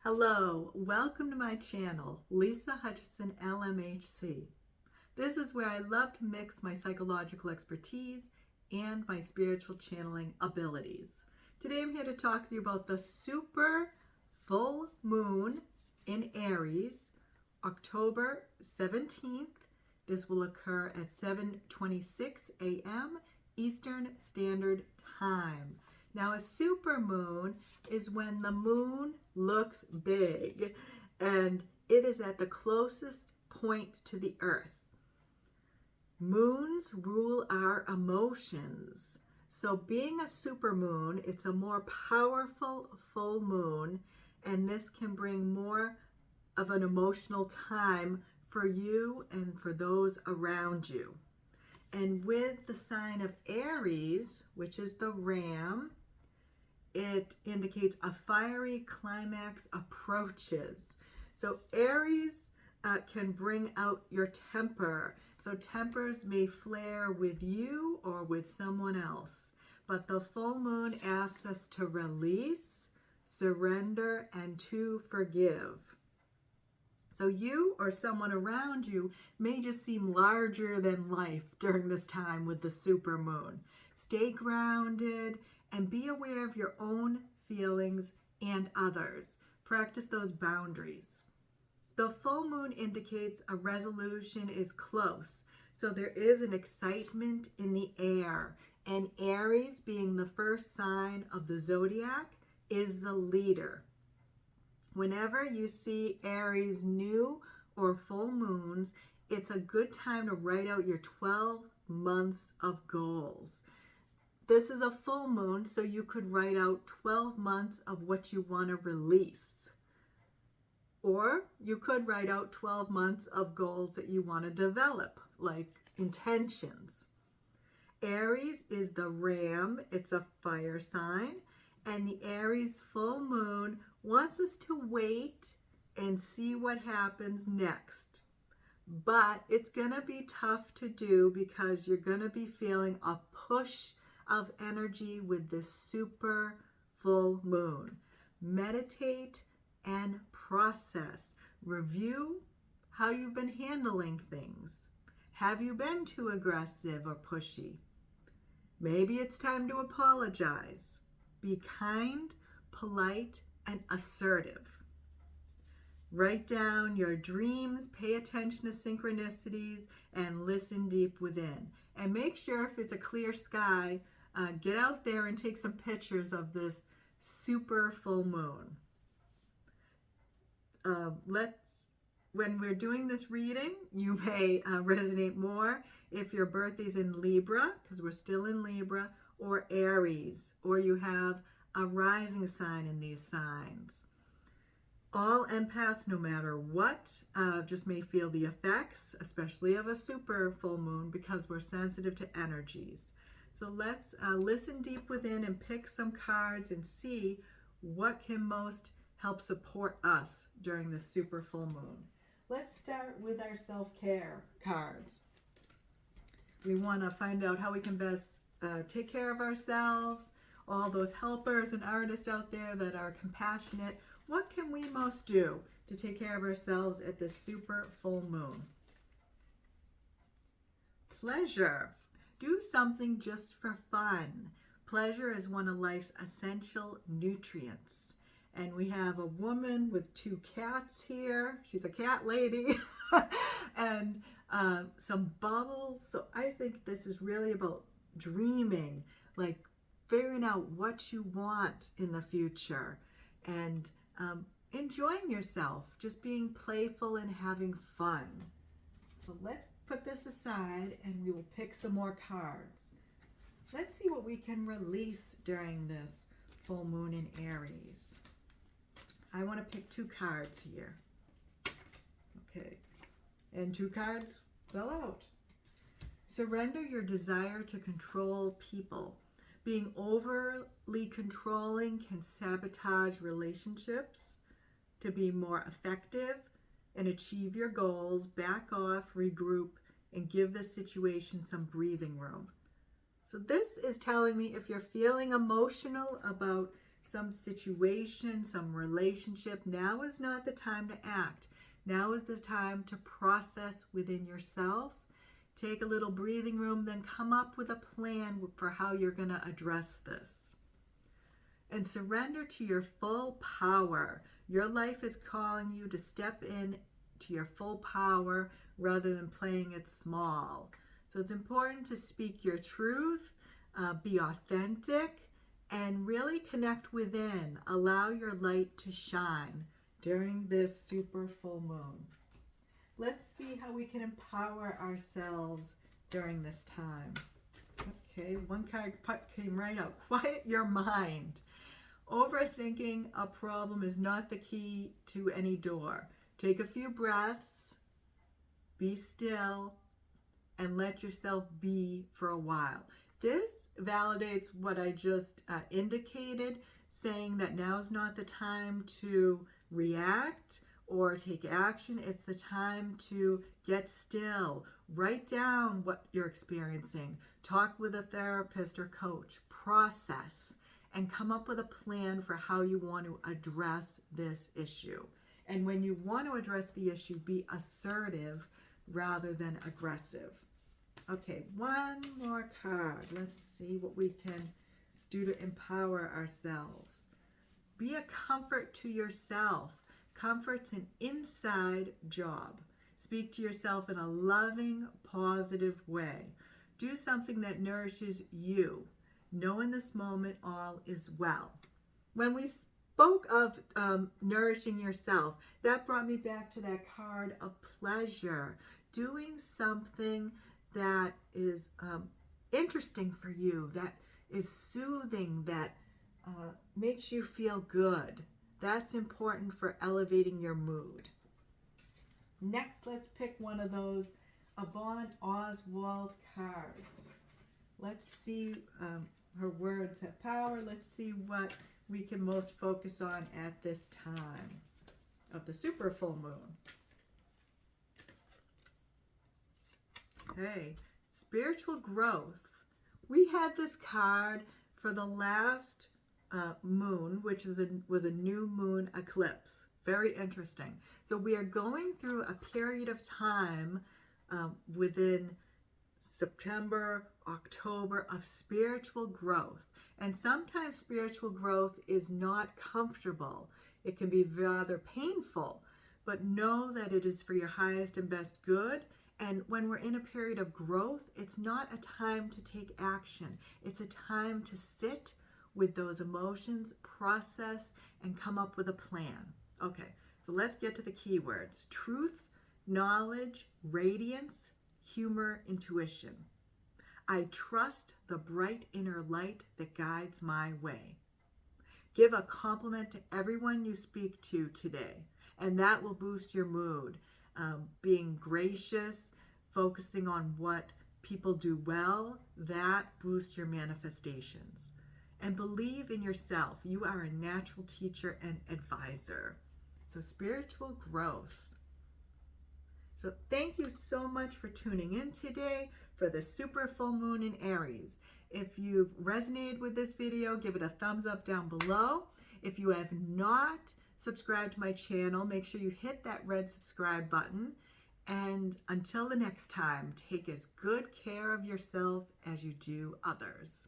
Hello, welcome to my channel, Lisa Hutchison LMHC. This is where I love to mix my psychological expertise and my spiritual channeling abilities. Today I'm here to talk to you about the super full moon in Aries, October 17th. This will occur at 7:26 a.m. Eastern Standard Time. Now, a supermoon is when the moon looks big and it is at the closest point to the earth. Moons rule our emotions. So being a supermoon, it's a more powerful full moon, and this can bring more of an emotional time for you and for those around you. And with the sign of Aries, which is the ram, it indicates a fiery climax approaches. So Aries can bring out your temper. So tempers may flare with you or with someone else. But the full moon asks us to release, surrender, and to forgive. So you or someone around you may just seem larger than life during this time with the supermoon. Stay grounded and be aware of your own feelings and others. Practice those boundaries. The full moon indicates a resolution is close. So there is an excitement in the air. And Aries, being the first sign of the zodiac, is the leader. Whenever you see Aries new or full moons, it's a good time to write out your 12 months of goals. This is a full moon, so you could write out 12 months of what you want to release. Or you could write out 12 months of goals that you want to develop, like intentions. Aries is the ram, it's a fire sign, and the Aries full moon wants us to wait and see what happens next. But it's going to be tough to do because you're going to be feeling a push of energy with this super full moon. Meditate and process. Review how you've been handling things. Have you been too aggressive or pushy? Maybe it's time to apologize. Be kind, polite, and assertive. Write down your dreams, pay attention to synchronicities, and listen deep within. And make sure if it's a clear sky, get out there and take some pictures of this super full moon. When we're doing this reading, you may resonate more if your birthday's in Libra, because we're still in Libra, or Aries, or you have a rising sign in these signs. All empaths, no matter what, just may feel the effects, especially of a super full moon, because we're sensitive to energies. So let's listen deep within and pick some cards and see what can most help support us during this super full moon. Let's start with our self-care cards. We want to find out how we can best take care of ourselves, all those helpers and artists out there that are compassionate. What can we most do to take care of ourselves at this super full moon? Pleasure. Do something just for fun. Pleasure is one of life's essential nutrients. And we have a woman with two cats here. She's a cat lady. And some bubbles. So I think this is really about dreaming, like figuring out what you want in the future and enjoying yourself, just being playful and having fun. So let's put this aside and we will pick some more cards. Let's see what we can release during this full moon in Aries. I want to pick two cards here. Okay. And two cards fell out. Surrender your desire to control people. Being overly controlling can sabotage relationships. To be more effective and achieve your goals, back off, regroup, and give the situation some breathing room. So this is telling me if you're feeling emotional about some situation, some relationship, now is not the time to act. Now is the time to process within yourself. Take a little breathing room, then come up with a plan for how you're going to address this. And surrender to your full power. Your life is calling you to step in to your full power rather than playing it small. So it's important to speak your truth, be authentic, and really connect within. Allow your light to shine during this super full moon. Let's see how we can empower ourselves during this time. Okay, one card came right out. Quiet your mind. Overthinking a problem is not the key to any door. Take a few breaths, be still, and let yourself be for a while. This validates what I just indicated, saying that now is not the time to react or take action. It's the time to get still. Write down what you're experiencing. Talk with a therapist or coach. Process and come up with a plan for how you want to address this issue. And when you want to address the issue, be assertive rather than aggressive. Okay, one more card. Let's see what we can do to empower ourselves. Be a comfort to yourself. Comfort's an inside job. Speak to yourself in a loving, positive way. Do something that nourishes you. Know in this moment all is well. When we spoke of nourishing yourself, that brought me back to that card of pleasure. Doing something that is interesting for you, that is soothing, that makes you feel good. That's important for elevating your mood. Next, let's pick one of those Yvonne Oswald cards. Let's see, her words have power. Let's see what we can most focus on at this time of the super full moon. Okay, spiritual growth. We had this card for the last moon, which was a new moon eclipse. Very interesting. So we are going through a period of time within September, October of spiritual growth. And sometimes spiritual growth is not comfortable. It can be rather painful, but know that it is for your highest and best good. And when we're in a period of growth, it's not a time to take action. It's a time to sit with those emotions, process, and come up with a plan. Okay, so let's get to the keywords. Truth, knowledge, radiance, humor, intuition. I trust the bright inner light that guides my way. Give a compliment to everyone you speak to today, and that will boost your mood. Being gracious, focusing on what people do well, that boosts your manifestations. And believe in yourself. You are a natural teacher and advisor. So spiritual growth. So thank you so much for tuning in today for the super full moon in Aries. If you've resonated with this video, give it a thumbs up down below. If you have not subscribed to my channel, make sure you hit that red subscribe button. And until the next time, take as good care of yourself as you do others.